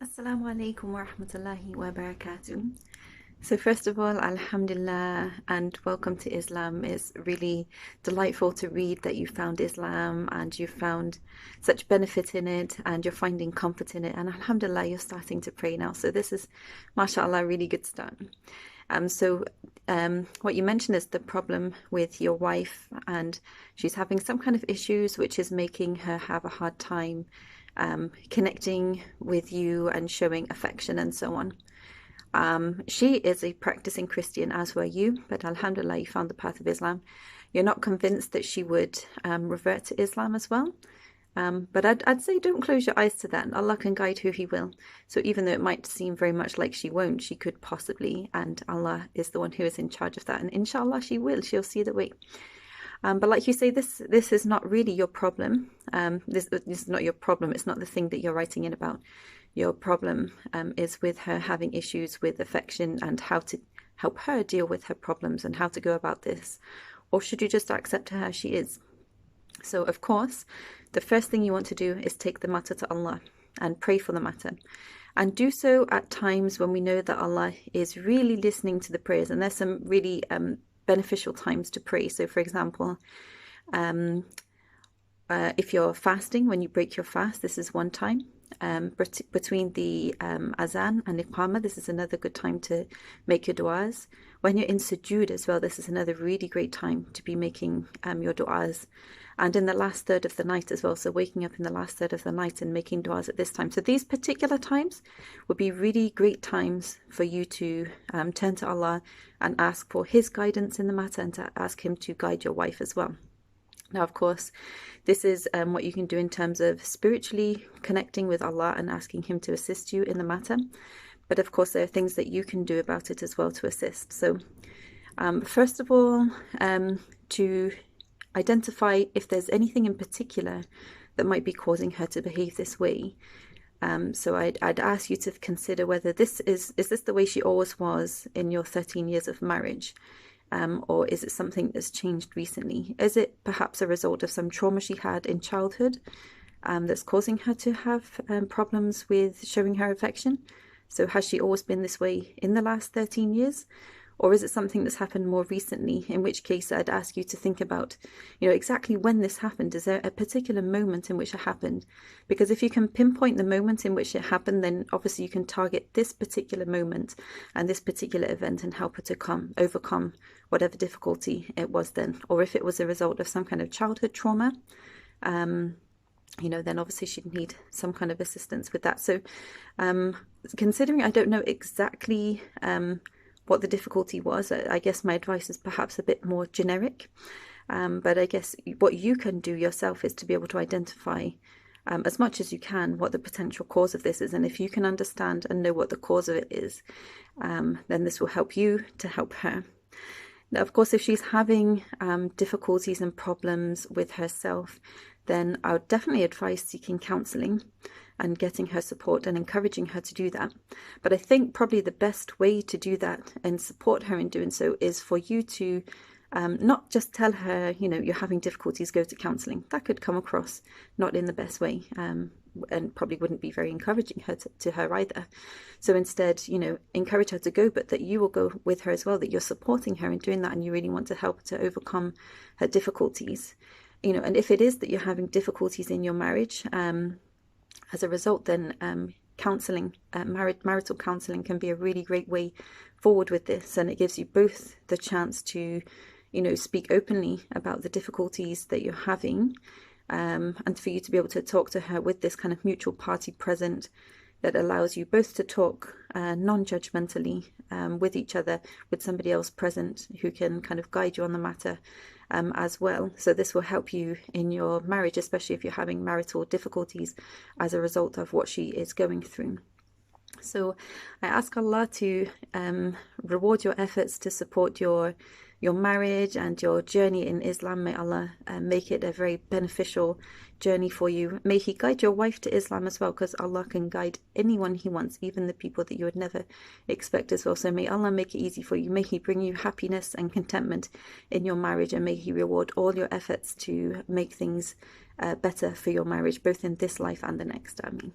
Assalamu alaikum wa rahmatullahi wa barakatuh. So, first of all, Alhamdulillah, and welcome to Islam. It's really delightful to read that you found Islam and you found such benefit in it and you're finding comfort in it. And Alhamdulillah, you're starting to pray now. So, this is, mashallah, a really good start. What you mentioned is the problem with your wife, and she's having some kind of issues which is making her have a hard time connecting with you and showing affection and so on. She is a practicing Christian, as were you, but Alhamdulillah, you found the path of Islam. You're not convinced that she would revert to Islam as well. But I'd say don't close your eyes to that. Allah can guide who He will. So even though it might seem very much like she won't, she could possibly, and Allah is the one who is in charge of that. And inshallah, she will. She'll see the way. But like you say, this is not really your problem. This is not your problem. It's not the thing that you're writing in about. Your problem is with her having issues with affection and how to help her deal with her problems and how to go about this. Or should you just accept her as she is? So, of course, the first thing you want to do is take the matter to Allah and pray for the matter. And do so at times when we know that Allah is really listening to the prayers. And there's some really beneficial times to pray. So, for example, if you're fasting, when you break your fast, this is one time. Between the azan and iqama, this is another good time to make your du'as. When you're in sujood as well, this is another really great time to be making your du'as. And in the last third of the night as well, so waking up in the last third of the night and making du'as at this time. So these particular times would be really great times for you to turn to Allah and ask for His guidance in the matter and to ask Him to guide your wife as well. Now, of course, this is what you can do in terms of spiritually connecting with Allah and asking Him to assist you in the matter. But of course, there are things that you can do about it as well to assist. So, first of all, to identify if there's anything in particular that might be causing her to behave this way. So I'd ask you to consider whether this is this the way she always was in your 13 years of marriage? Or is it something that's changed recently? Is it perhaps a result of some trauma she had in childhood that's causing her to have problems with showing her affection? So has she always been this way in the last 13 years? Or is it something that's happened more recently? In which case I'd ask you to think about, exactly when this happened. Is there a particular moment in which it happened? Because if you can pinpoint the moment in which it happened, then obviously you can target this particular moment and this particular event and help her to overcome whatever difficulty it was then. Or if it was a result of some kind of childhood trauma, then obviously she'd need some kind of assistance with that. So considering I don't know exactly what the difficulty was, I guess my advice is perhaps a bit more generic. But I guess what you can do yourself is to be able to identify as much as you can what the potential cause of this is. And if you can understand and know what the cause of it is, then this will help you to help her. Now, of course, if she's having difficulties and problems with herself, then I would definitely advise seeking counselling and getting her support and encouraging her to do that. But I think probably the best way to do that and support her in doing so is for you to not just tell her, you're having difficulties, go to counselling. That could come across not in the best way and probably wouldn't be very encouraging to her either. So instead, encourage her to go, but that you will go with her as well, that you're supporting her in doing that and you really want to help her to overcome her difficulties. And if it is that you're having difficulties in your marriage, as a result, then counselling, marital counselling can be a really great way forward with this, and it gives you both the chance to, speak openly about the difficulties that you're having, and for you to be able to talk to her with this kind of mutual party present that allows you both to talk non-judgmentally with each other, with somebody else present who can kind of guide you on the matter as well. So this will help you in your marriage, especially if you're having marital difficulties as a result of what she is going through. So I ask Allah to reward your efforts to support your marriage and your journey in Islam. May Allah make it a very beneficial journey for you. May He guide your wife to Islam as well, because Allah can guide anyone He wants, even the people that you would never expect as well. So may Allah make it easy for you. May He bring you happiness and contentment in your marriage, and may He reward all your efforts to make things better for your marriage, both in this life and the next. Ameen.